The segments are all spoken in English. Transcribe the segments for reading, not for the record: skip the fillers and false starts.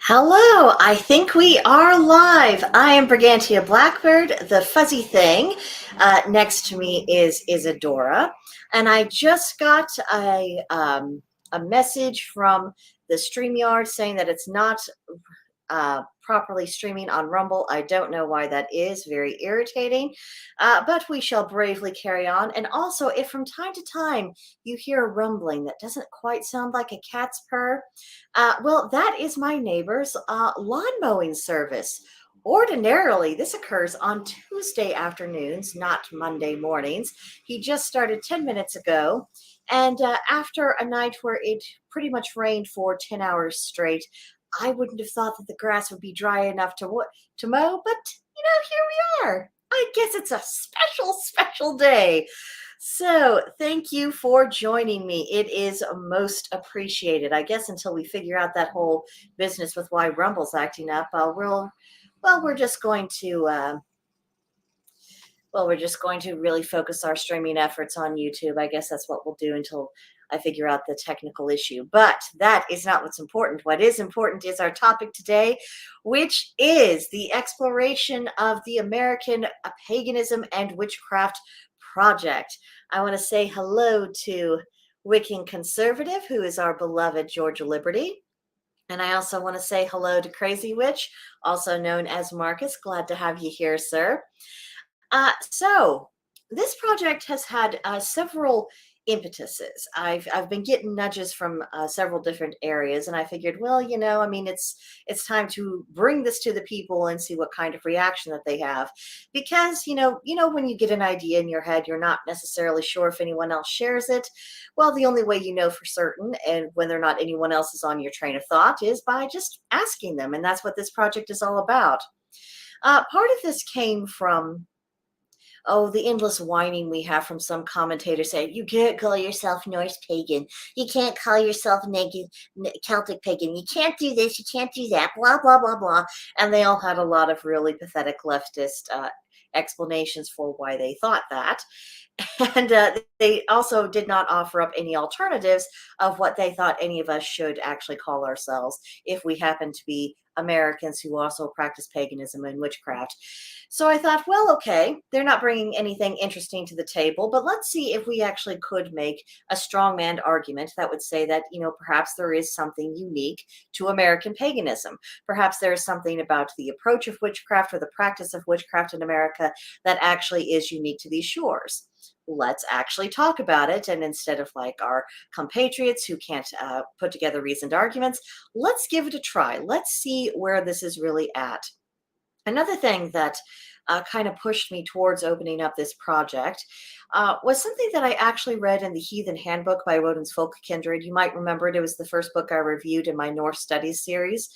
Hello, I think we are live. I am Brigantia Blackbird, the fuzzy thing. Next to me is Isadora, and I just got a message from the StreamYard saying that it's not properly streaming on Rumble. I don't know why that is. Very irritating, but we shall bravely carry on. And also, if from time to time you hear a rumbling that doesn't quite sound like a cat's purr, well, that is my neighbor's lawn mowing service. Ordinarily, this occurs on Tuesday afternoons, not Monday mornings. He just started 10 minutes ago. And after a night where it pretty much rained for 10 hours straight, I wouldn't have thought that the grass would be dry enough to mow, but here we are. I guess it's a special day. So, thank you for joining me. It is most appreciated. I guess until we figure out that whole business with why Rumble's acting up, we're just going to really focus our streaming efforts on YouTube. I guess that's what we'll do until I figure out the technical issue. But that is not what's important. What is important is our topic today, which is the exploration of the American Paganism and Witchcraft project. I want to say hello to Wiccan Conservative, who is our beloved Georgia Liberty. And I also want to say hello to Crazy Witch, also known as Marcus. Glad to have you here, sir. So this project has had several impetuses. I've been getting nudges from several different areas, and I figured, well, it's time to bring this to the people and see what kind of reaction that they have, because when you get an idea in your head, you're not necessarily sure if anyone else shares it. Well, the only way you know for certain, and whether or not anyone else is on your train of thought, is by just asking them, and that's what this project is all about. Part of this came from the endless whining we have from some commentators saying, you can't call yourself Norse pagan. You can't call yourself Celtic pagan. You can't do this. You can't do that. Blah, blah, blah, blah. And they all had a lot of really pathetic leftist explanations for why they thought that. And they also did not offer up any alternatives of what they thought any of us should actually call ourselves if we happen to be Americans who also practice paganism and witchcraft. So I thought, well, okay, they're not bringing anything interesting to the table, but let's see if we actually could make a strongman argument that would say that, perhaps there is something unique to American paganism. Perhaps there is something about the approach of witchcraft or the practice of witchcraft in America that actually is unique to these shores. Let's actually talk about it. And instead of like our compatriots who can't put together reasoned arguments, let's give it a try. Let's see where this is really at. Another thing that kind of pushed me towards opening up this project was something that I actually read in the Heathen Handbook by Woden's Folk Kindred. You might remember it was the first book I reviewed in my Norse Studies series.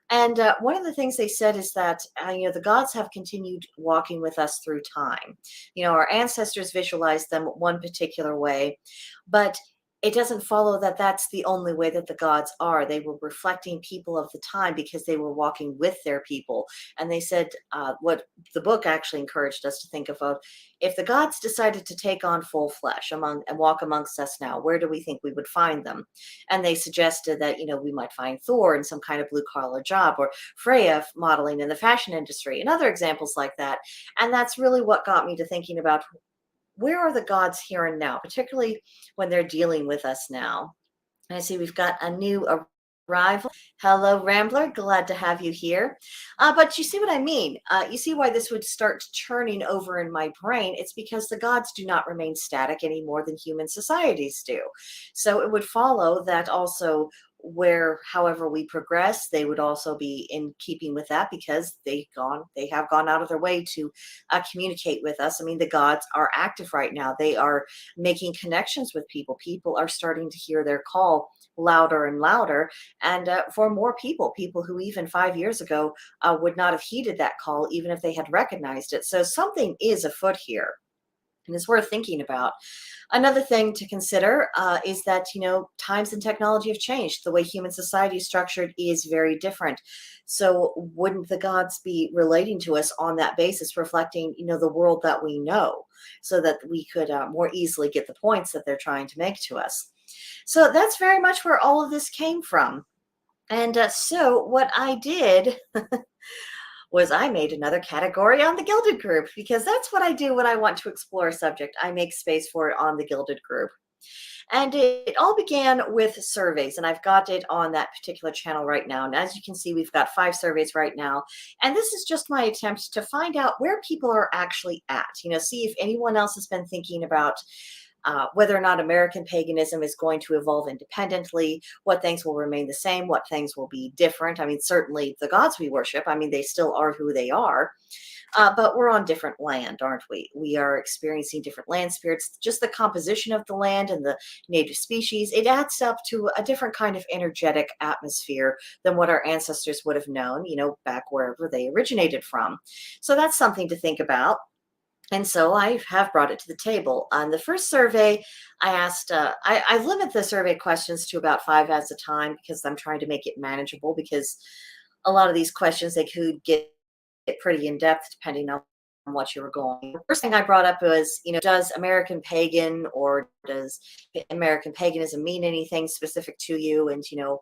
And one of the things they said is that, the gods have continued walking with us through time. Our ancestors visualized them one particular way, but it doesn't follow that that's the only way that the gods are. They were reflecting people of the time because they were walking with their people. And they said what the book actually encouraged us to think of if the gods decided to take on full flesh and walk amongst us now, where do we think we would find them? And they suggested that, we might find Thor in some kind of blue collar job, or Freya modeling in the fashion industry, and other examples like that. And that's really what got me to thinking about, where are the gods here and now, particularly when they're dealing with us now? And I see we've got a new arrival. Hello, Rambler. Glad to have you here. But you see what I mean? You see why this would start churning over in my brain? It's because the gods do not remain static any more than human societies do. So it would follow that also, however we progress, they would also be in keeping with that, because they have gone out of their way to communicate with us. I mean, the gods are active right now. They are making connections with people. People are starting to hear their call louder and louder, and for more people who even 5 years ago would not have heeded that call, even if they had recognized it. So something is afoot here, and it's worth thinking about. Another thing to consider is that, times and technology have changed. The way human society is structured is very different. So wouldn't the gods be relating to us on that basis, reflecting, the world that we know, so that we could more easily get the points that they're trying to make to us? So that's very much where all of this came from. And so what I did was I made another category on the Gilded group because that's what I do when I want to explore a subject. I make space for it on the Gilded group. And it all began with surveys, and I've got it on that particular channel right now. And as you can see, we've got 5 surveys right now. And this is just my attempt to find out where people are actually at, see if anyone else has been thinking about whether or not American paganism is going to evolve independently, what things will remain the same, what things will be different. I mean, certainly the gods we worship, I mean, they still are who they are. But we're on different land, aren't we? We are experiencing different land spirits. Just the composition of the land and the native species, it adds up to a different kind of energetic atmosphere than what our ancestors would have known, back wherever they originated from. So that's something to think about. And so I have brought it to the table. On the first survey, I asked, I limit the survey questions to about 5 at a time because I'm trying to make it manageable because a lot of these questions, they could get pretty in depth depending on what you were going. The first thing I brought up was, does American pagan or does American paganism mean anything specific to you, and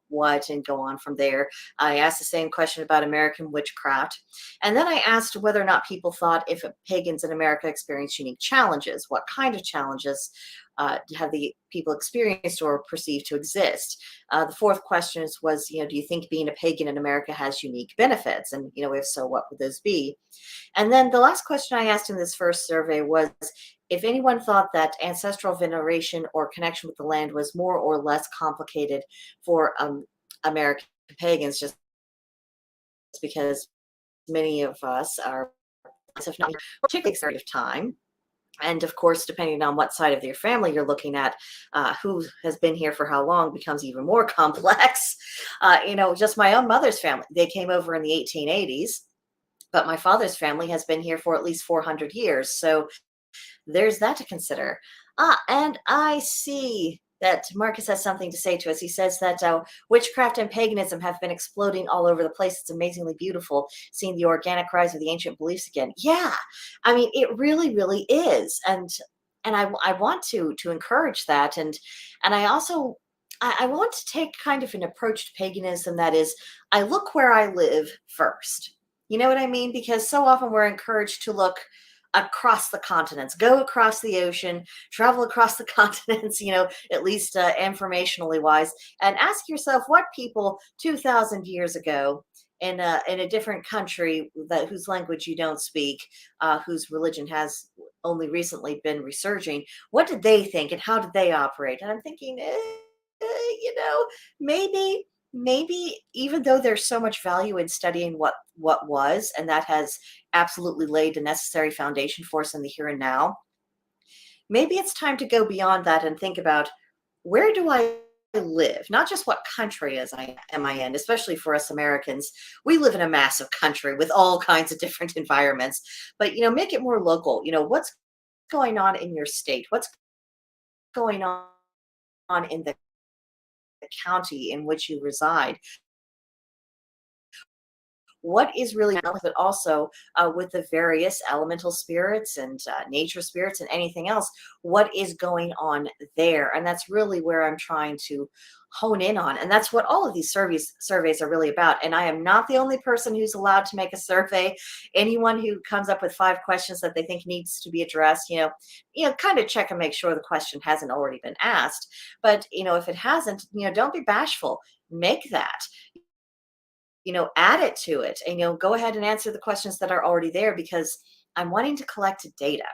what, and go on from there. I asked the same question about American witchcraft, and then I asked whether or not people thought if pagans in America experience unique challenges, what kind of challenges have the people experienced or perceived to exist. The fourth question was, do you think being a pagan in America has unique benefits? And, if so, what would those be? And then the last question I asked in this first survey was if anyone thought that ancestral veneration or connection with the land was more or less complicated for American pagans, just because many of us are, if not particularly period of time. And of course, depending on what side of your family you're looking at, who has been here for how long becomes even more complex. Just my own mother's family, they came over in the 1880s, but my father's family has been here for at least 400 years. So there's that to consider. And I see that Marcus has something to say to us. He says that witchcraft and paganism have been exploding all over the place. It's amazingly beautiful seeing the organic rise of the ancient beliefs again. Yeah, I mean, it really, really is. And I want to encourage that. And I also I want to take kind of an approach to paganism that is, I look where I live first. You know what I mean? Because so often we're encouraged to look across the continents, go across the ocean, travel across the continents, at least informationally wise, and ask yourself what people 2,000 years ago in a different country whose language you don't speak, whose religion has only recently been resurging, what did they think and how did they operate? And I'm thinking, maybe even though there's so much value in studying what was, and that has absolutely laid the necessary foundation for us in the here and now, maybe it's time to go beyond that and think about, where do I live? Not just what country am I in, especially for us Americans. We live in a massive country with all kinds of different environments, but make it more local. What's going on in your state? What's going on in the county in which you reside? What is really, but also with the various elemental spirits and nature spirits and anything else, what is going on there? And that's really where I'm trying to hone in on. And that's what all of these surveys are really about. And I am not the only person who's allowed to make a survey. Anyone who comes up with 5 questions that they think needs to be addressed, kind of check and make sure the question hasn't already been asked. But if it hasn't, don't be bashful. Make that, add it to it, and go ahead and answer the questions that are already there, because I'm wanting to collect data.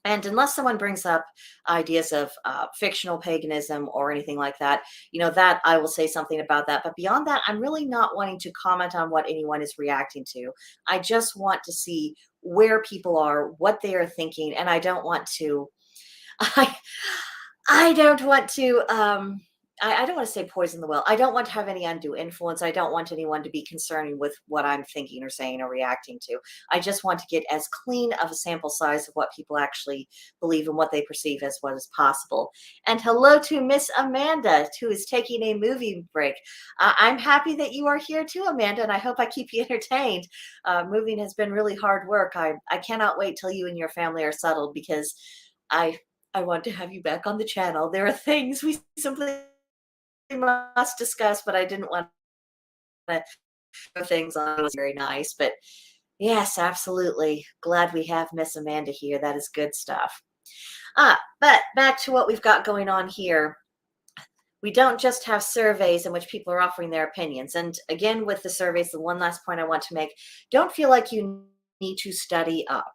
And unless someone brings up ideas of fictional paganism or anything like that, that I will say something about that. But beyond that, I'm really not wanting to comment on what anyone is reacting to. I just want to see where people are, what they are thinking, and I don't want to I I don't want to I don't want to say poison the well. I don't want to have any undue influence. I don't want anyone to be concerned with what I'm thinking or saying or reacting to. I just want to get as clean of a sample size of what people actually believe and what they perceive as what is possible. And hello to Miss Amanda, who is taking a movie break. I'm happy that you are here too, Amanda, and I hope I keep you entertained. Moving has been really hard work. I cannot wait till you and your family are settled, because I I want to have you back on the channel. There are things we simply must discuss, but I didn't want of throw things on was very nice. But yes, absolutely. Glad we have Miss Amanda here. That is good stuff. But back to what we've got going on here. We don't just have surveys in which people are offering their opinions. And again, with the surveys, the one last point I want to make, don't feel like you need to study up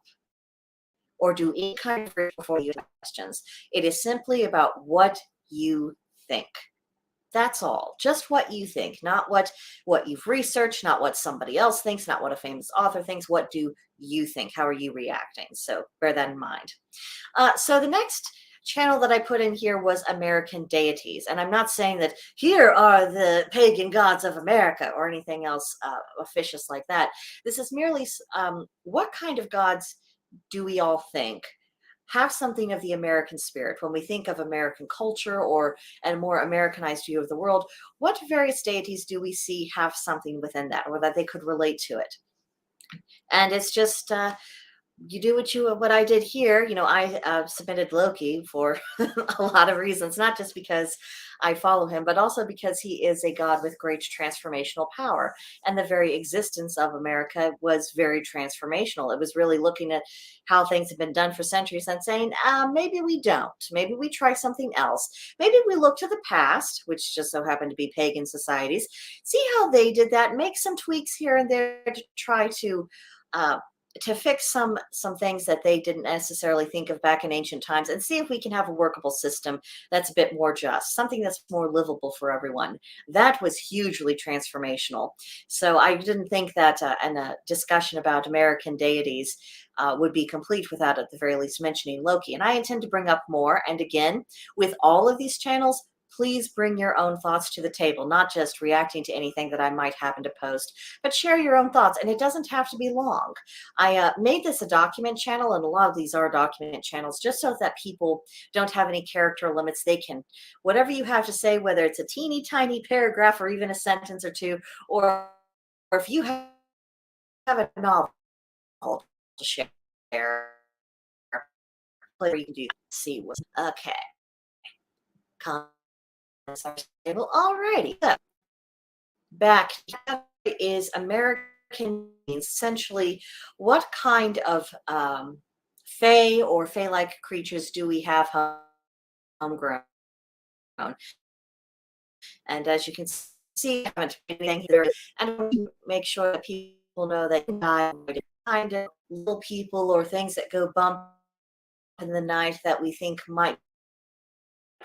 or do any kind of research before you ask questions. It is simply about what you think. That's all. Just what you think, not what you've researched, not what somebody else thinks, not what a famous author thinks. What do you think? How are you reacting? So bear that in mind. So the next channel that I put in here was American deities. And I'm not saying that here are the pagan gods of America or anything else officious like that. This is merely what kind of gods do we all think have something of the American spirit when we think of American culture or a more Americanized view of the world? What various deities do we see have something within that, or that they could relate to it? And it's just you do what I did here. I submitted Loki for a lot of reasons, not just because I follow him, but also because he is a god with great transformational power. And the very existence of America was very transformational. It was really looking at how things have been done for centuries and saying, maybe we don't. Maybe we try something else. Maybe we look to the past, which just so happened to be pagan societies, see how they did that, make some tweaks here and there to try to fix some things that they didn't necessarily think of back in ancient times, and see if we can have a workable system that's a bit more just, something that's more livable for everyone. That was hugely transformational. So I didn't think that a discussion about American deities would be complete without at the very least mentioning Loki. And I intend to bring up more. And again, with all of these channels, please bring your own thoughts to the table, not just reacting to anything that I might happen to post, but share your own thoughts. And it doesn't have to be long. I made this a document channel, and a lot of these are document channels, just so that people don't have any character limits. They can, whatever you have to say, whether it's a teeny tiny paragraph or even a sentence or two, or if you have a novel to share, whatever you can do, see what's okay. Table. Alrighty. So back is American, essentially what kind of fae or fae-like creatures do we have homegrown? And as you can see, I haven't anything here, and I want to make sure that people know that kind of little people or things that go bump in the night that we think might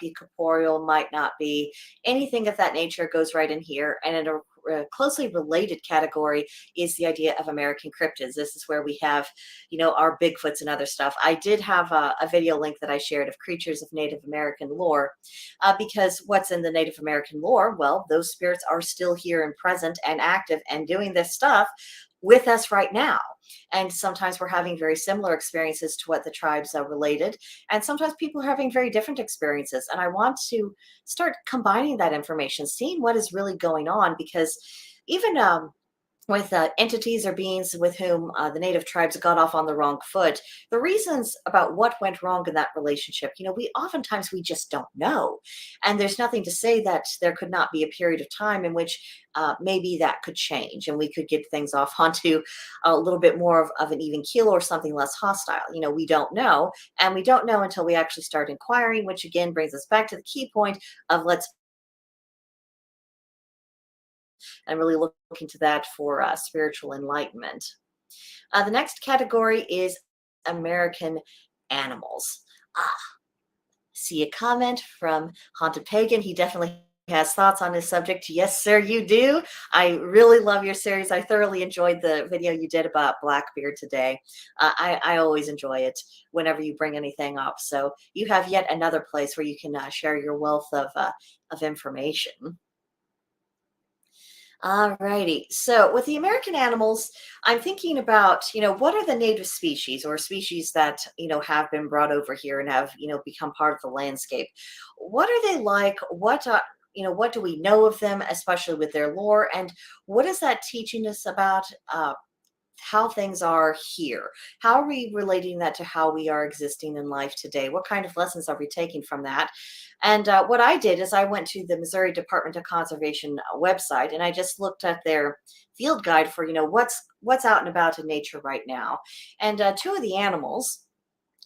be corporeal, might not be. Anything of that nature goes right in here. And in a closely related category is the idea of American cryptids. This is where we have, our Bigfoots and other stuff. I did have a video link that I shared of creatures of Native American lore, because what's in the Native American lore? Well, those spirits are still here and present and active and doing this stuff with us right now. And sometimes we're having very similar experiences to what the tribes are related. And sometimes people are having very different experiences. And I want to start combining that information, seeing what is really going on, because even with entities or beings with whom the native tribes got off on the wrong foot, the reasons about what went wrong in that relationship, we just don't know. And there's nothing to say that there could not be a period of time in which maybe that could change and we could get things off onto a little bit more of an even keel or something less hostile. We don't know. And we don't know until we actually start inquiring, which again brings us back to the key point of let's and really look into that for spiritual enlightenment. The next category is American animals. See a comment from Haunted Pagan. He definitely has thoughts on this subject. Yes, sir, you do. I really love your series. I thoroughly enjoyed the video you did about Blackbeard today. I always enjoy it whenever you bring anything up. So you have yet another place where you can share your wealth of information. Alrighty. So with the American animals, I'm thinking about, what are the native species or species that, have been brought over here and have, become part of the landscape? What are they like? What do we know of them, especially with their lore? And what is that teaching us about how things are here. How are we relating that to how we are existing in life today? What kind of lessons are we taking from that? And what I did is I went to the Missouri Department of Conservation website, and I just looked at their field guide for, what's out and about in nature right now. And two of the animals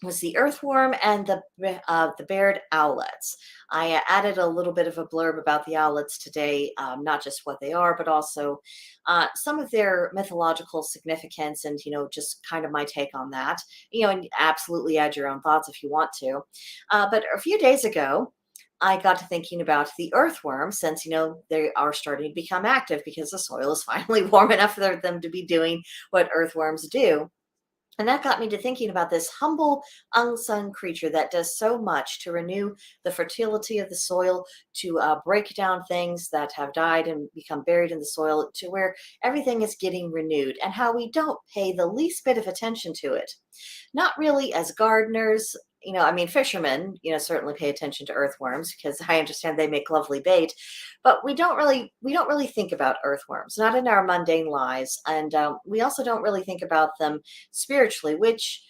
was the earthworm and the barred owlets. I added a little bit of a blurb about the owlets today, not just what they are, but also some of their mythological significance, and just kind of my take on that. And absolutely add your own thoughts if you want to. But a few days ago, I got to thinking about the earthworm, since they are starting to become active because the soil is finally warm enough for them to be doing what earthworms do. And that got me to thinking about this humble, unsung creature that does so much to renew the fertility of the soil, to break down things that have died and become buried in the soil, to where everything is getting renewed, and how we don't pay the least bit of attention to it. Not really as gardeners. I mean, fishermen, certainly pay attention to earthworms because I understand they make lovely bait, but we don't really think about earthworms, not in our mundane lives, and we also don't really think about them spiritually. Which,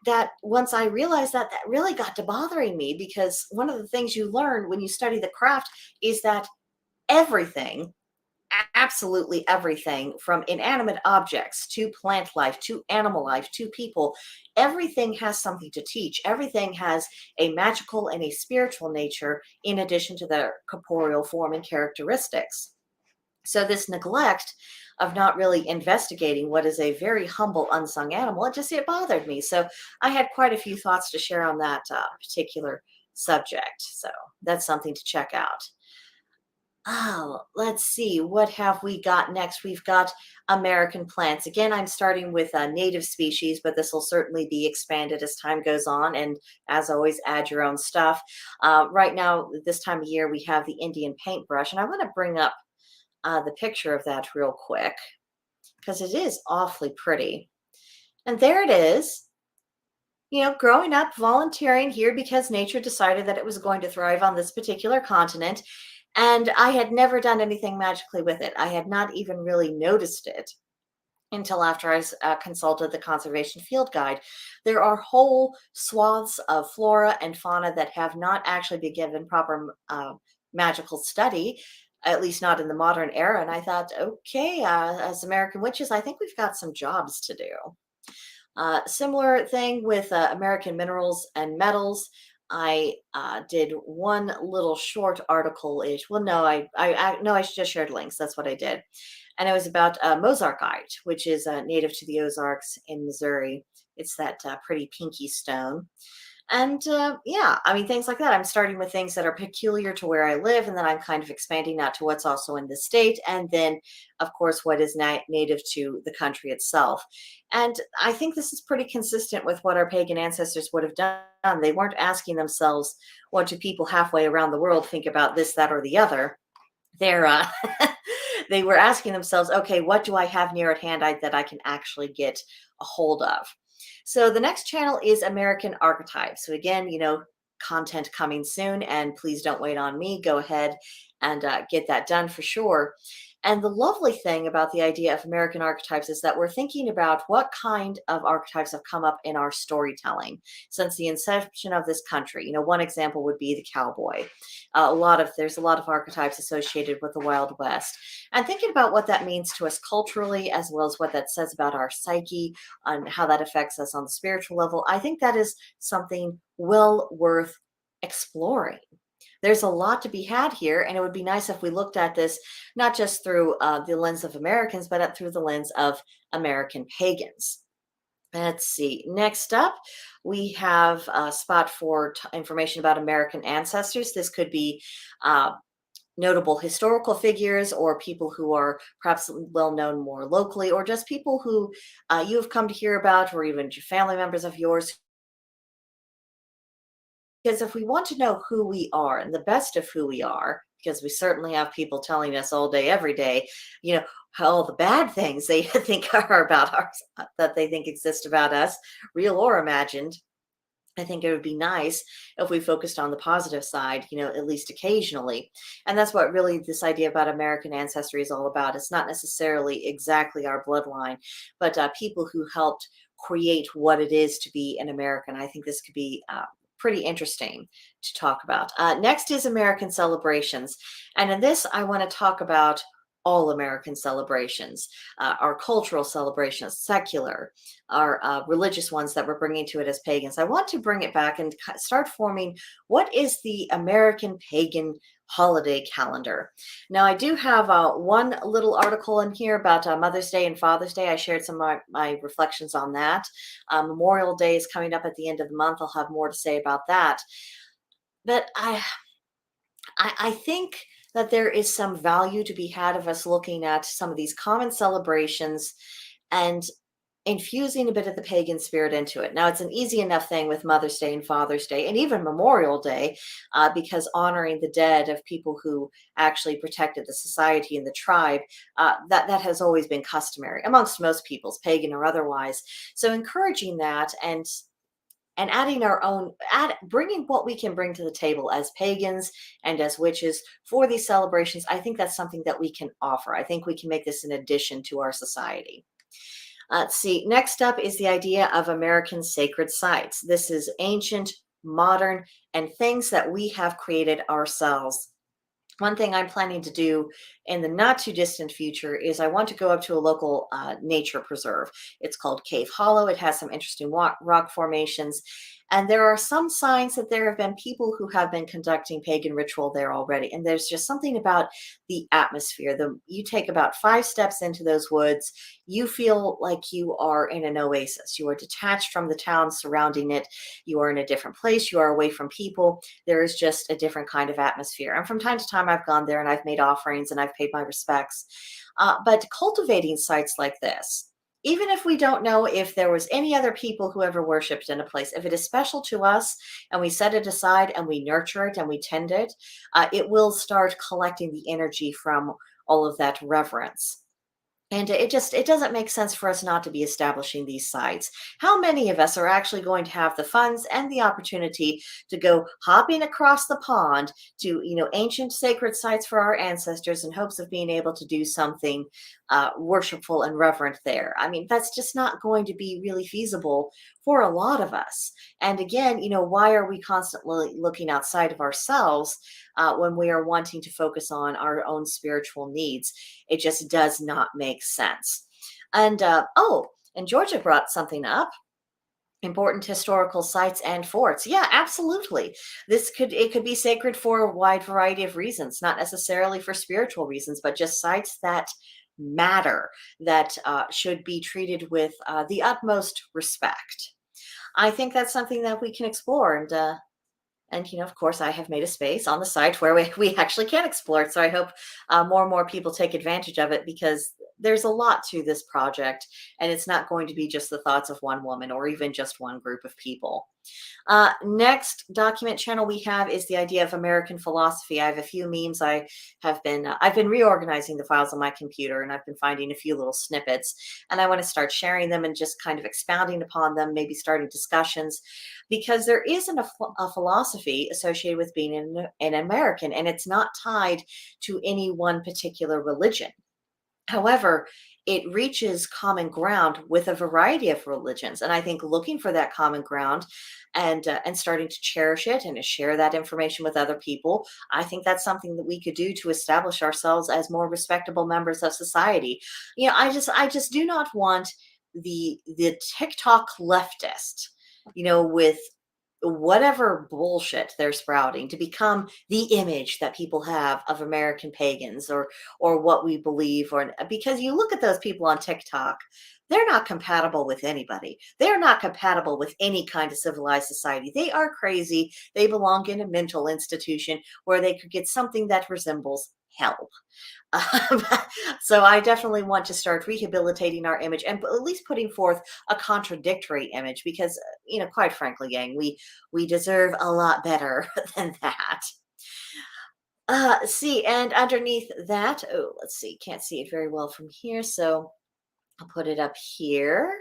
that once I realized that really got to bothering me, because one of the things you learn when you study the craft is that everything, absolutely everything, from inanimate objects to plant life to animal life to people, everything has something to teach. Everything has a magical and a spiritual nature in addition to their corporeal form and characteristics. So this neglect of not really investigating what is a very humble unsung animal, it bothered me. So I had quite a few thoughts to share on that particular subject. So that's something to check out. Oh, let's see. What have we got next? We've got American plants. Again, I'm starting with native species, but this will certainly be expanded as time goes on. And as always, add your own stuff. Right now, this time of year, we have the Indian paintbrush. And I want to bring up the picture of that real quick because it is awfully pretty. And there it is. Growing up, volunteering here because nature decided that it was going to thrive on this particular continent. And I had never done anything magically with it. I had not even really noticed it until after I consulted the conservation field guide. There are whole swaths of flora and fauna that have not actually been given proper magical study, at least not in the modern era. And I thought, okay, as American witches, I think we've got some jobs to do. Similar thing with American minerals and metals. I did one little short article. Well, no, no, I just shared links. That's what I did, and it was about mozarkite, which is native to the Ozarks in Missouri. It's that pretty pinky stone. And yeah, I mean, things like that. I'm starting with things that are peculiar to where I live, and then I'm kind of expanding out to what's also in the state, and then, of course, what is native to the country itself. And I think this is pretty consistent with what our pagan ancestors would have done. They weren't asking themselves, what do people halfway around the world think about this, that, or the other? They're they were asking themselves, okay, what do I have near at hand that I can actually get a hold of? So the next channel is American Archetypes. So again, content coming soon, and please don't wait on me. Go ahead and get that done for sure. And the lovely thing about the idea of American archetypes is that we're thinking about what kind of archetypes have come up in our storytelling since the inception of this country. One example would be the cowboy. There's a lot of archetypes associated with the Wild West, and thinking about what that means to us culturally, as well as what that says about our psyche and how that affects us on the spiritual level. I think that is something well worth exploring. There's a lot to be had here, and it would be nice if we looked at this not just through the lens of Americans, but through the lens of American pagans. Let's see. Next up, we have a spot for information about American ancestors. This could be notable historical figures, or people who are perhaps well known more locally, or just people who you have come to hear about, or even family members of yours. Because if we want to know who we are and the best of who we are, because we certainly have people telling us all day, every day, all the bad things they think are about us, that they think exist about us, real or imagined. I think it would be nice if we focused on the positive side, at least occasionally. And that's what really this idea about American ancestry is all about. It's not necessarily exactly our bloodline, but people who helped create what it is to be an American. I think this could be pretty interesting to talk about. Next is American celebrations. And in this, I want to talk about all American celebrations, our cultural celebrations, secular, our religious ones that we're bringing to it as pagans. I want to bring it back and start forming what is the American pagan holiday calendar. Now, I do have one little article in here about Mother's Day and Father's Day. I shared some of my reflections on that. Memorial Day is coming up at the end of the month. I'll have more to say about that. But I think that there is some value to be had of us looking at some of these common celebrations and infusing a bit of the pagan spirit into it. Now, it's an easy enough thing with Mother's Day and Father's Day, and even Memorial Day, because honoring the dead of people who actually protected the society and the tribe, that has always been customary amongst most peoples, pagan or otherwise. So, encouraging that and adding our own, bringing what we can bring to the table as pagans and as witches for these celebrations, I think that's something that we can offer. I think we can make this an addition to our society. Let's see. Next up is the idea of American sacred sites. This is ancient, modern, and things that we have created ourselves. One thing I'm planning to do in the not too distant future is I want to go up to a local nature preserve. It's called Cave Hollow. It has some interesting rock formations. And there are some signs that there have been people who have been conducting pagan ritual there already. And there's just something about the atmosphere. You take about 5 steps into those woods, you feel like you are in an oasis. You are detached from the town surrounding it. You are in a different place. You are away from people. There is just a different kind of atmosphere. And from time to time, I've gone there and I've made offerings and I've paid my respects. But cultivating sites like this, even if we don't know if there was any other people who ever worshipped in a place, if it is special to us and we set it aside and we nurture it and we tend it, it will start collecting the energy from all of that reverence. And it doesn't make sense for us not to be establishing these sites. How many of us are actually going to have the funds and the opportunity to go hopping across the pond to, ancient sacred sites for our ancestors in hopes of being able to do something worshipful and reverent there? I mean, that's just not going to be really feasible for a lot of us. And again, why are we constantly looking outside of ourselves when we are wanting to focus on our own spiritual needs? It just does not make sense. And and Georgia brought something up. Important historical sites and forts. Yeah, absolutely. It could be sacred for a wide variety of reasons, not necessarily for spiritual reasons, but just sites that matter, that should be treated with the utmost respect. I think that's something that we can explore. And of course, I have made a space on the site where we actually can explore it. So I hope more and more people take advantage of it, because there's a lot to this project, and it's not going to be just the thoughts of one woman or even just one group of people. Next document channel we have is the idea of American philosophy. I have a few memes. I've been reorganizing the files on my computer, and I've been finding a few little snippets, and I want to start sharing them and just kind of expounding upon them, maybe starting discussions, because there isn't a philosophy associated with being an American, and it's not tied to any one particular religion. However, it reaches common ground with a variety of religions, and I think looking for that common ground and starting to cherish it and to share that information with other people, I think that's something that we could do to establish ourselves as more respectable members of society. I just do not want the TikTok leftist, with whatever bullshit they're sprouting, to become the image that people have of American pagans, or what we believe, or because you look at those people on TikTok, they're not compatible with anybody. They're not compatible with any kind of civilized society. They are crazy. They belong in a mental institution where they could get something that resembles help. Um, so I definitely want to start rehabilitating our image, and at least putting forth a contradictory image, because quite frankly, gang, we deserve a lot better than that. See, and underneath that, oh, let's see, can't see it very well from here, so I'll put it up here.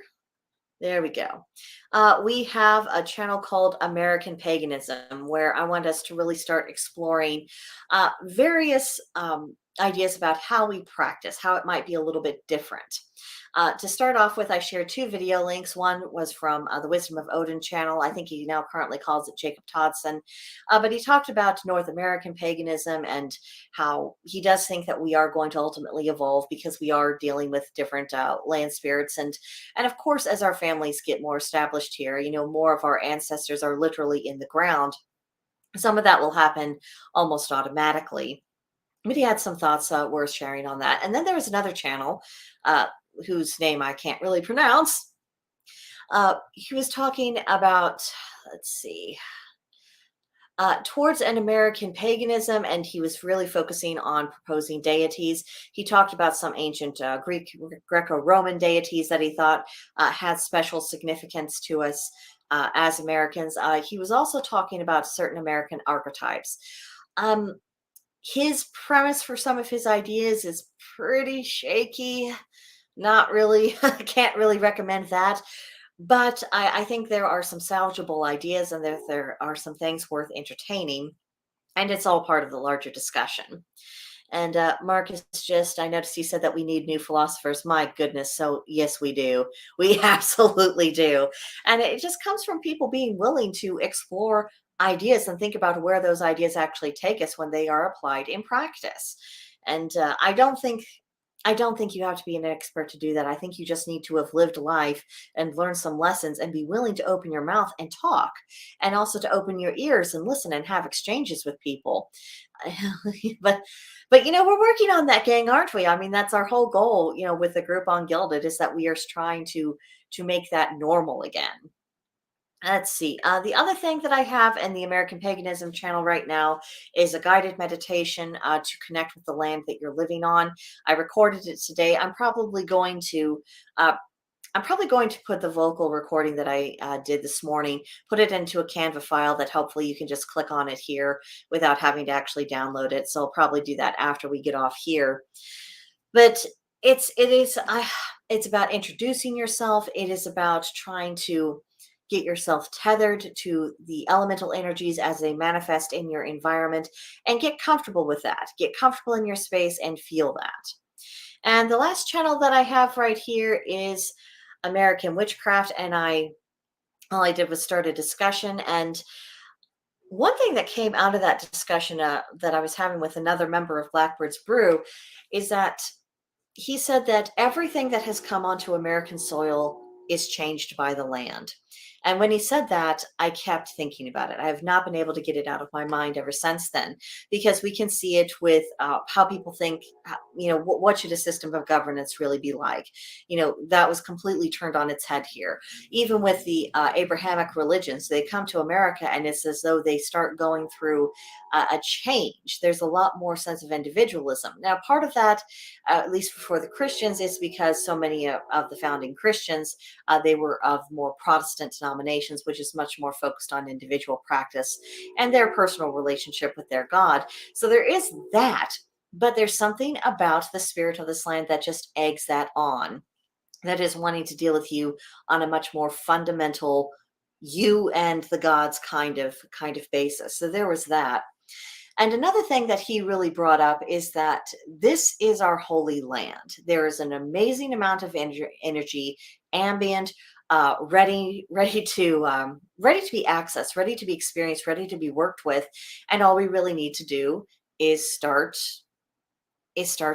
There we go. We have a channel called American Paganism where I want us to really start exploring various ideas about how we practice, how it might be a little bit different. To start off with, I shared two video links. One was from the Wisdom of Odin channel. I think he now currently calls it Jacob Todson. But he talked about North American paganism and how he does think that we are going to ultimately evolve because we are dealing with different land spirits. And of course, as our families get more established here, more of our ancestors are literally in the ground. Some of that will happen almost automatically. But he had some thoughts worth sharing on that. And then there was another channel uh, whose name I can't really pronounce. He was talking about, let's see, towards an American paganism, and he was really focusing on proposing deities. He talked about some ancient Greco-Roman deities that he thought had special significance to us as Americans. He was also talking about certain American archetypes. Um, his premise for some of his ideas is pretty shaky. Not really, can't really recommend that. But I think there are some salvageable ideas and there are some things worth entertaining. And it's all part of the larger discussion. And Marcus, just, I noticed you said that we need new philosophers. My goodness. So, yes, we do. We absolutely do. And it just comes from people being willing to explore ideas and think about where those ideas actually take us when they are applied in practice. And I don't think you have to be an expert to do that. I think you just need to have lived life and learned some lessons and be willing to open your mouth and talk, and also to open your ears and listen and have exchanges with people. but we're working on that, gang, aren't we? I mean, that's our whole goal, with the group on Gilded, is that we are trying to make that normal again. Let's see. The other thing that I have in the American Paganism channel right now is a guided meditation to connect with the land that you're living on. I recorded it today. Uh, I'm probably going to put the vocal recording that I did this morning, put it into a Canva file that hopefully you can just click on it here without having to actually download it. So I'll probably do that after we get off here. But it's about introducing yourself. It is about trying to get yourself tethered to the elemental energies as they manifest in your environment, and get comfortable with that. Get comfortable in your space and feel that. And the last channel that I have right here is American Witchcraft, and all I did was start a discussion. And one thing that came out of that discussion that I was having with another member of Blackbird's Brew is that he said that everything that has come onto American soil is changed by the land. And when he said that, I kept thinking about it. I have not been able to get it out of my mind ever since then, because we can see it with how people think, what should a system of governance really be like? That was completely turned on its head here. Even with the Abrahamic religions, they come to America and it's as though they start going through a change. There's a lot more sense of individualism. Now, part of that, at least for the Christians, is because so many of the founding Christians, they were of more Protestant denominations, which is much more focused on individual practice and their personal relationship with their God. So there is that, but there's something about the spirit of this land that just eggs that on, that is wanting to deal with you on a much more fundamental, you and the gods kind of basis. So there was that. And another thing that he really brought up is that this is our holy land. There is an amazing amount of energy, ambient, ready to be accessed, ready to be experienced, ready to be worked with, and all we really need to do is start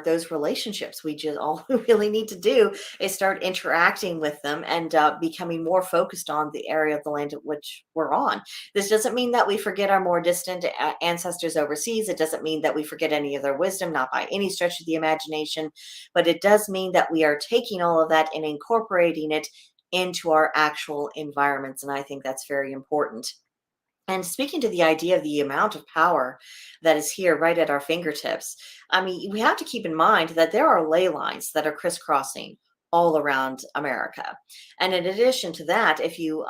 those relationships. We just all we really need to do is start interacting with them and becoming more focused on the area of the land at which we're on. This doesn't mean that we forget our more distant ancestors overseas. It doesn't mean that we forget any of their wisdom, not by any stretch of the imagination, but it does mean that we are taking all of that and incorporating it into our actual environments. And I think that's very important. And speaking to the idea of the amount of power that is here right at our fingertips, I mean, we have to keep in mind that there are ley lines that are crisscrossing all around America. And in addition to that, if you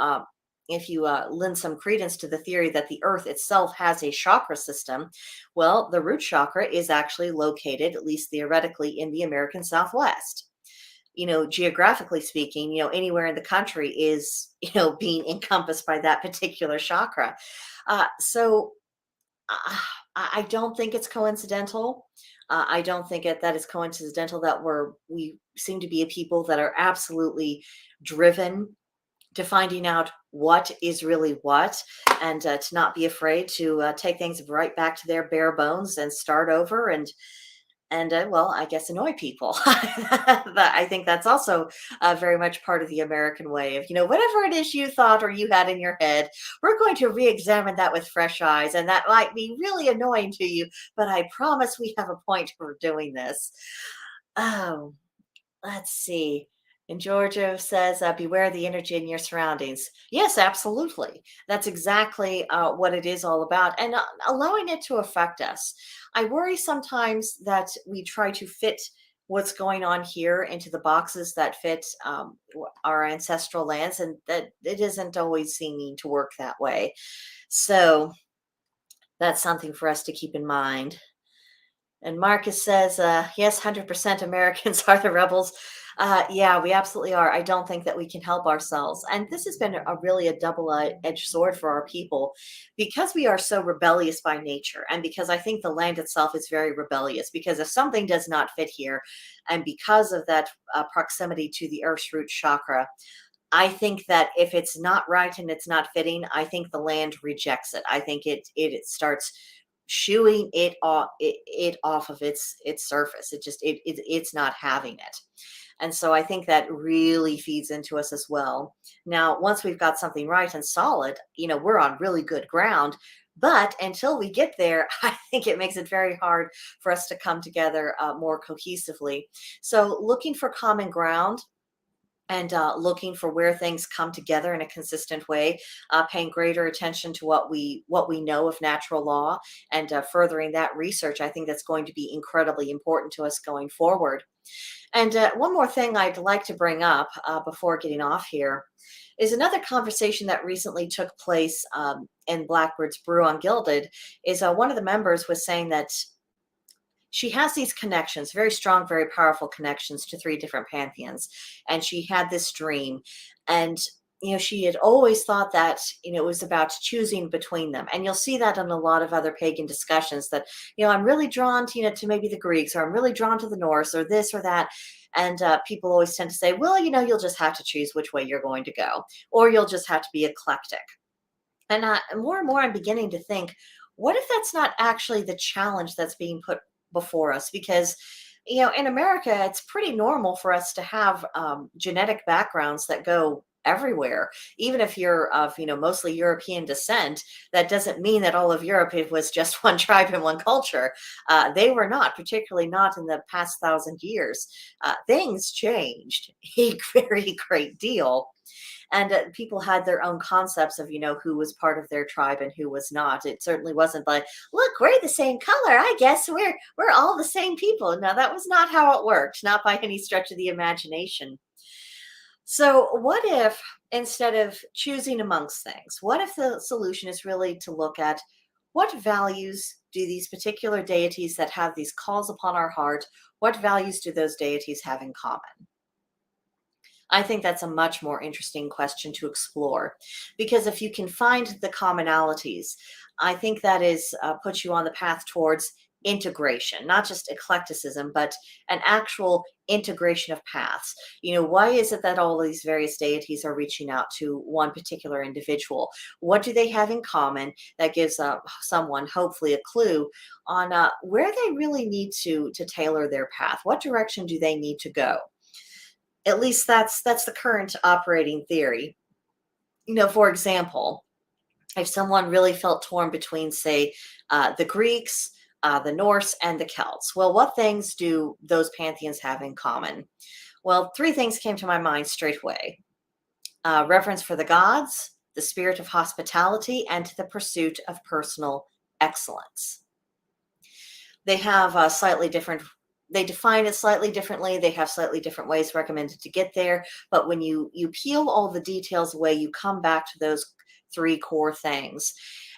lend some credence to the theory that the earth itself has a chakra system, well, the root chakra is actually located, at least theoretically, in the American Southwest. geographically speaking, anywhere in the country is, being encompassed by that particular chakra. So uh, I don't think it's coincidental. I don't think that is coincidental that we seem to be a people that are absolutely driven to finding out what is really what, and to not be afraid to take things right back to their bare bones and start over, and well, I guess annoy people. I think that's also very much part of the American way of, whatever it is you thought or you had in your head, we're going to re-examine that with fresh eyes, and that might be really annoying to you, but I promise we have a point for doing this. Oh, let's see. And Georgia says, beware the energy in your surroundings. Yes, absolutely. That's exactly what it is all about, and allowing it to affect us. I worry sometimes that we try to fit what's going on here into the boxes that fit our ancestral lands, and that it isn't always seeming to work that way. So that's something for us to keep in mind. And Marcus says, yes, 100% Americans are the rebels. Yeah, we absolutely are. I don't think that we can help ourselves. And this has been really a double-edged sword for our people because we are so rebellious by nature. And because I think the land itself is very rebellious, because if something does not fit here, and because of that proximity to the earth's root chakra, I think that if it's not right and it's not fitting, I think the land rejects it. I think it starts shooing it off of its surface. It's not having it. And so I think that really feeds into us as well. Now, once we've got something right and solid, we're on really good ground. But until we get there, I think it makes it very hard for us to come together more cohesively. So looking for common ground and looking for where things come together in a consistent way, paying greater attention to what we know of natural law, and furthering that research. I think that's going to be incredibly important to us going forward. And one more thing I'd like to bring up before getting off here is another conversation that recently took place in Blackbird's Brew Ungilded. Is one of the members was saying that she has these connections, very strong, very powerful connections to three different pantheons. And she had this dream. And, she had always thought that, it was about choosing between them. And you'll see that in a lot of other pagan discussions that, I'm really drawn to, to maybe the Greeks, or I'm really drawn to the Norse, or this or that. And people always tend to say, well, you'll just have to choose which way you're going to go, or you'll just have to be eclectic. And more and more, I'm beginning to think, what if that's not actually the challenge that's being put before us? Because, in America, it's pretty normal for us to have genetic backgrounds that go everywhere. Even if you're of, mostly European descent, that doesn't mean that all of Europe it was just one tribe and one culture. They were not, particularly not in the past 1,000 years. Things changed a very great deal, and people had their own concepts of who was part of their tribe and who was not. It certainly wasn't like, look, we're the same color, I guess we're all the same people. No, that was not how it worked, not by any stretch of the imagination. So what if, instead of choosing amongst things, what if the solution is really to look at what values do these particular deities that have these calls upon our heart, what values do those deities have in common? I think that's a much more interesting question to explore, because if you can find the commonalities, I think that is puts you on the path towards integration, not just eclecticism, but an actual integration of paths. Why is it that all these various deities are reaching out to one particular individual? What do they have in common that gives someone hopefully a clue on where they really need to tailor their path? What direction do they need to go? At least that's the current operating theory. For example, if someone really felt torn between, say, the Greeks, the Norse, and the Celts, well, what things do those pantheons have in common? Well, three things came to my mind straight away: reverence for the gods, the spirit of hospitality, and the pursuit of personal excellence. They have a slightly different, they define it slightly differently. They have slightly different ways recommended to get there. But when you peel all the details away, you come back to those three core things.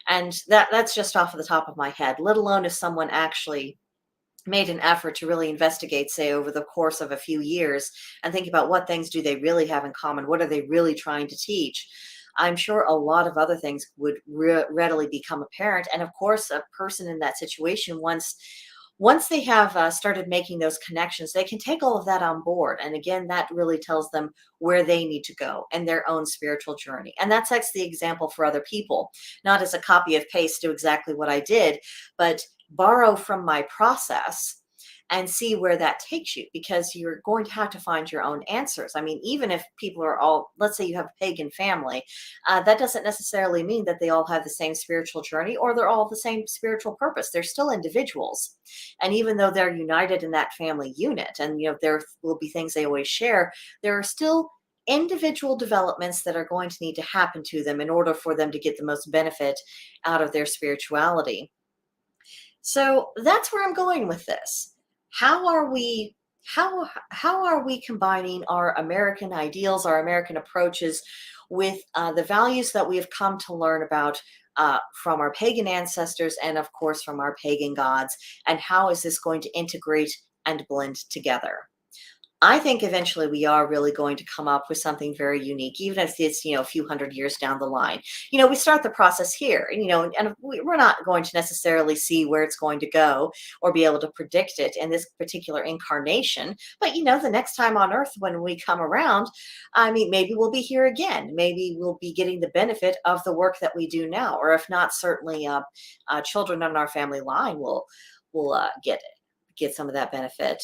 And that's just off of the top of my head, let alone if someone actually made an effort to really investigate, say, over the course of a few years and think about what things do they really have in common? What are they really trying to teach? I'm sure a lot of other things would readily become apparent. And of course, a person in that situation, once they have started making those connections, they can take all of that on board. And again, that really tells them where they need to go in their own spiritual journey. And that sets the example for other people, not as a copy of paste, do exactly what I did, but borrow from my process and see where that takes you, because you're going to have to find your own answers. I mean, even if people are all, let's say you have a pagan family, that doesn't necessarily mean that they all have the same spiritual journey or they're all the same spiritual purpose. They're still individuals. And even though they're united in that family unit, and there will be things they always share, there are still individual developments that are going to need to happen to them in order for them to get the most benefit out of their spirituality. So that's where I'm going with this. How are we how are we combining our American ideals, our American approaches with the values that we have come to learn about from our pagan ancestors and of course from our pagan gods, and how is this going to integrate and blend together? I think eventually we are really going to come up with something very unique, even if it's, a few hundred years down the line. We start the process here, and we're not going to necessarily see where it's going to go or be able to predict it in this particular incarnation. But, the next time on Earth when we come around, I mean, maybe we'll be here again. Maybe we'll be getting the benefit of the work that we do now, or if not, certainly children on our family line will get some of that benefit.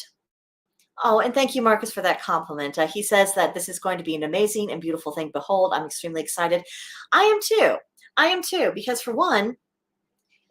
Oh, and thank you, Marcus, for that compliment. He says that this is going to be an amazing and beautiful thing to behold. I'm extremely excited. I am too. I am too, because for one,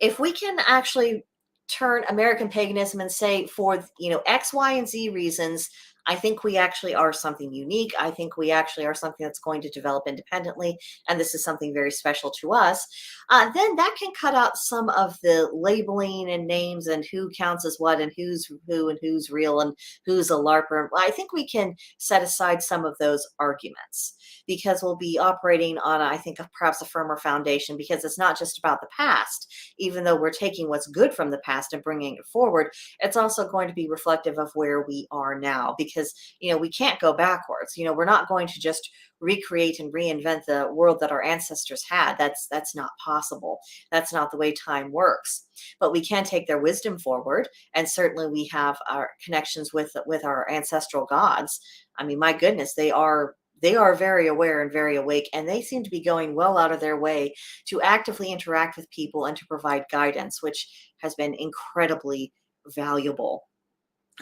if we can actually turn American paganism and say for X, Y, and Z reasons, I think we actually are something unique. I think we actually are something that's going to develop independently, and this is something very special to us. Then that can cut out some of the labeling and names and who counts as what and who's who and who's real and who's a LARPer. I think we can set aside some of those arguments because we'll be operating on, I think, perhaps a firmer foundation, because it's not just about the past. Even though we're taking what's good from the past and bringing it forward, it's also going to be reflective of where we are now, because we can't go backwards. We're not going to just recreate and reinvent the world that our ancestors had. That's not possible. That's not the way time works. But we can take their wisdom forward, and certainly we have our connections with our ancestral gods. I mean, my goodness, they are very aware and very awake, and they seem to be going well out of their way to actively interact with people and to provide guidance, which has been incredibly valuable.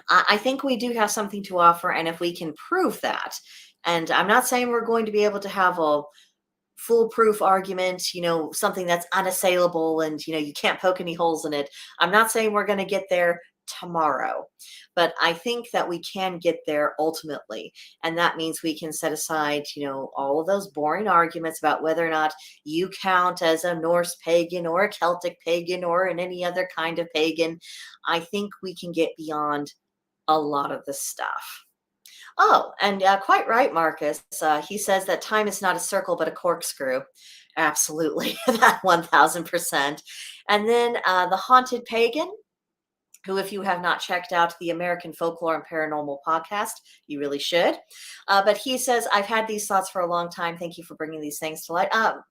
I think we do have something to offer, and if we can prove that, and I'm not saying we're going to be able to have a foolproof argument, something that's unassailable and, you can't poke any holes in it. I'm not saying we're going to get there tomorrow, but I think that we can get there ultimately. And that means we can set aside, all of those boring arguments about whether or not you count as a Norse pagan or a Celtic pagan or in any other kind of pagan. I think we can get beyond a lot of the stuff. Oh, and quite right, Marcus. He says that time is not a circle, but a corkscrew. Absolutely, that 1000%. And then the haunted pagan, who, if you have not checked out the American Folklore and Paranormal podcast, you really should. But he says, I've had these thoughts for a long time. Thank you for bringing these things to light.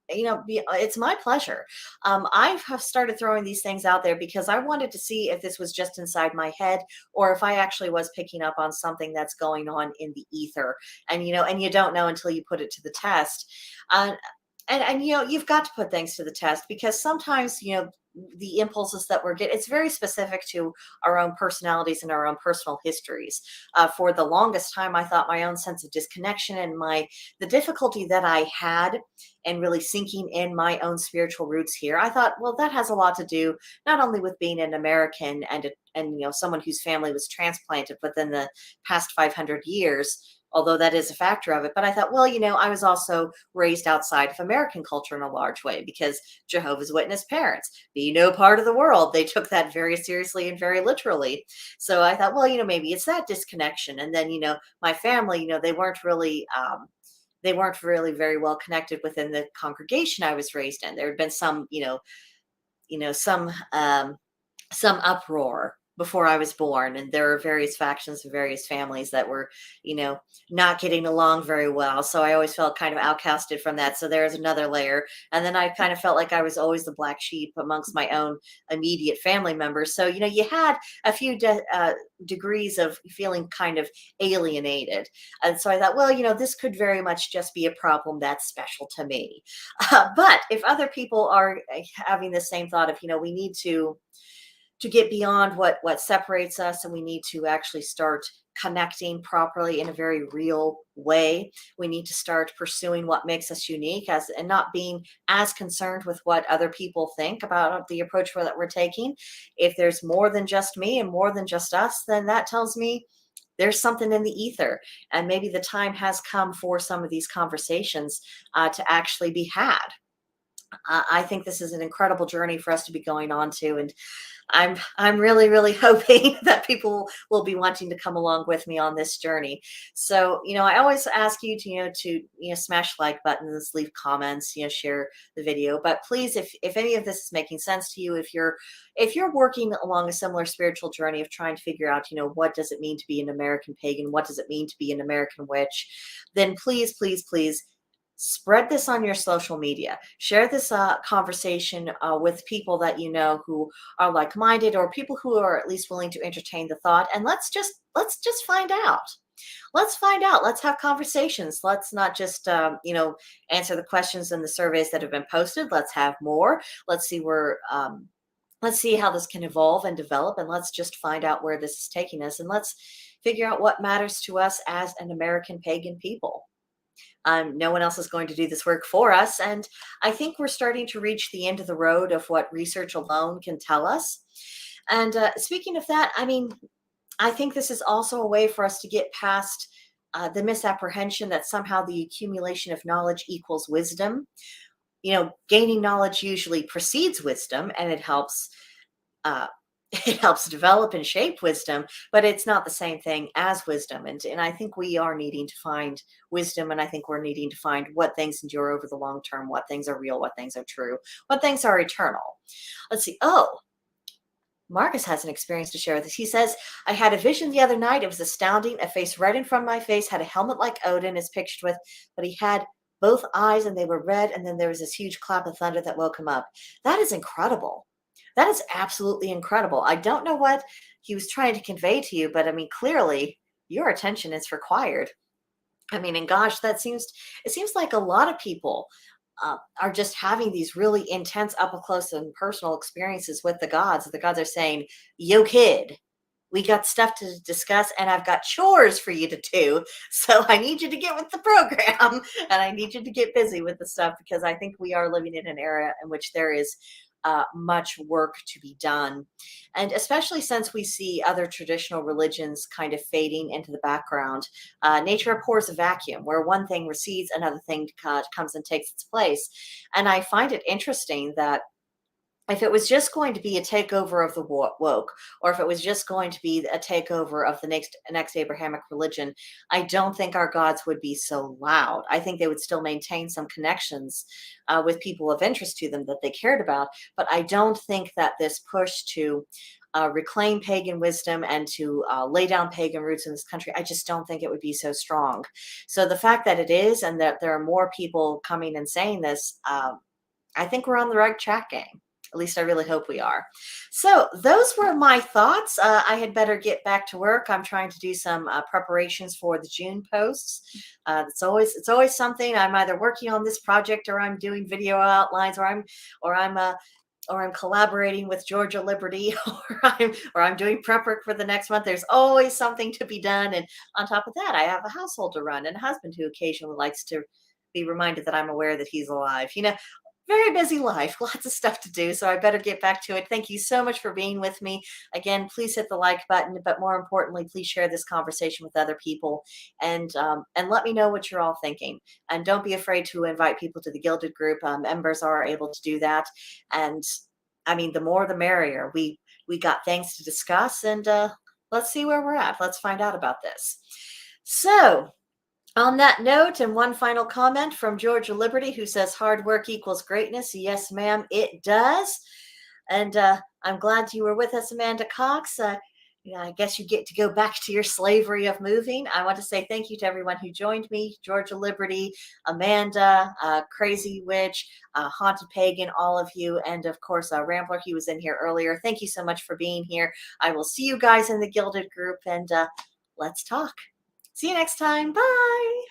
It's my pleasure. I have started throwing these things out there because I wanted to see if this was just inside my head or if I actually was picking up on something that's going on in the ether. And you don't know until you put it to the test. And you've got to put things to the test, because sometimes the impulses that we're getting, it's very specific to our own personalities and our own personal histories. For the longest time, I thought my own sense of disconnection and the difficulty that I had in really sinking in my own spiritual roots here, I thought, well, that has a lot to do not only with being an American and someone whose family was transplanted within the past 500 years, although that is a factor of it. But I thought, well, I was also raised outside of American culture in a large way, because Jehovah's Witness parents, be no part of the world, they took that very seriously and very literally. So I thought, well, maybe it's that disconnection. And then, my family, they weren't really very well connected within the congregation I was raised in. There had been some, some uproar before I was born. And there are various factions and various families that were, not getting along very well. So I always felt kind of outcasted from that. So there's another layer. And then I kind of felt like I was always the black sheep amongst my own immediate family members. So, you had a few degrees of feeling kind of alienated. And so I thought, well, this could very much just be a problem that's special to me. But if other people are having the same thought of, we need to get beyond what separates us, and we need to actually start connecting properly in a very real way. We need to start pursuing what makes us unique, and not being as concerned with what other people think about the approach that we're taking. If there's more than just me and more than just us, then that tells me there's something in the ether, and maybe the time has come for some of these conversations to actually be had. I think this is an incredible journey for us to be going on to, and I'm really, really hoping that people will be wanting to come along with me on this journey. So, I always ask you to smash like buttons, leave comments, share the video. But please, if any of this is making sense to you, if you're working along a similar spiritual journey of trying to figure out, what does it mean to be an American pagan? What does it mean to be an American witch? Then please, please, please spread this on your social media. Share this conversation with people that you know who are like-minded, or people who are at least willing to entertain the thought. And let's just find out. Let's find out. Let's have conversations. Let's not just answer the questions in the surveys that have been posted. Let's have more. Let's see how this can evolve and develop, and let's just find out where this is taking us, and let's figure out what matters to us as an American pagan people. No one else is going to do this work for us. And I think we're starting to reach the end of the road of what research alone can tell us. And speaking of that, I think this is also a way for us to get past the misapprehension that somehow the accumulation of knowledge equals wisdom. Gaining knowledge usually precedes wisdom, and it helps uh, it helps develop and shape wisdom, but it's not the same thing as wisdom. And I think we are needing to find wisdom, and I think we're needing to find what things endure over the long term, what things are real, what things are true, what things are eternal. Let's see. Oh, Marcus has an experience to share with us. He says, I had a vision the other night. It was astounding. A face right in front of my face had a helmet like Odin is pictured with, but he had both eyes and they were red. And then there was this huge clap of thunder that woke him up. That is incredible. That is absolutely incredible. I don't know what he was trying to convey to you, but clearly your attention is required. And gosh, it seems like a lot of people are just having these really intense, up close and personal experiences with the gods. The gods are saying, yo, kid, we got stuff to discuss, and I've got chores for you to do. So I need you to get with the program, and I need you to get busy with the stuff, because I think we are living in an era in which there is much work to be done. And especially since we see other traditional religions kind of fading into the background, nature abhors a vacuum. Where one thing recedes, another thing comes and takes its place. And I find it interesting that if it was just going to be a takeover of the woke, or if it was just going to be a takeover of the next Abrahamic religion, I don't think our gods would be so loud. I think they would still maintain some connections with people of interest to them that they cared about. But I don't think that this push to reclaim pagan wisdom and to lay down pagan roots in this country, I just don't think it would be so strong. So the fact that it is, and that there are more people coming and saying this, I think we're on the right track, gang. At least I really hope we are. So those were my thoughts. I had better get back to work. I'm trying to do some preparations for the June posts. It's always something. I'm either working on this project, or I'm doing video outlines, or I'm collaborating with Georgia Liberty, or I'm doing prep work for the next month. There's always something to be done. And on top of that, I have a household to run and a husband who occasionally likes to be reminded that I'm aware that he's alive. Very busy life, lots of stuff to do. So I better get back to it. Thank you so much for being with me. Again, please hit the like button, but more importantly, please share this conversation with other people, and let me know what you're all thinking. And don't be afraid to invite people to the Gilded group. Members are able to do that. And the more the merrier. We got things to discuss, and let's see where we're at. Let's find out about this. So, on that note, and one final comment from Georgia Liberty, who says hard work equals greatness. Yes, ma'am, it does. And I'm glad you were with us, Amanda Cox. Yeah, I guess you get to go back to your slavery of moving. I want to say thank you to everyone who joined me, Georgia Liberty, Amanda, Crazy Witch, Haunted Pagan, all of you, and of course, Rambler, he was in here earlier. Thank you so much for being here. I will see you guys in the Gilded group, and let's talk. See you next time. Bye.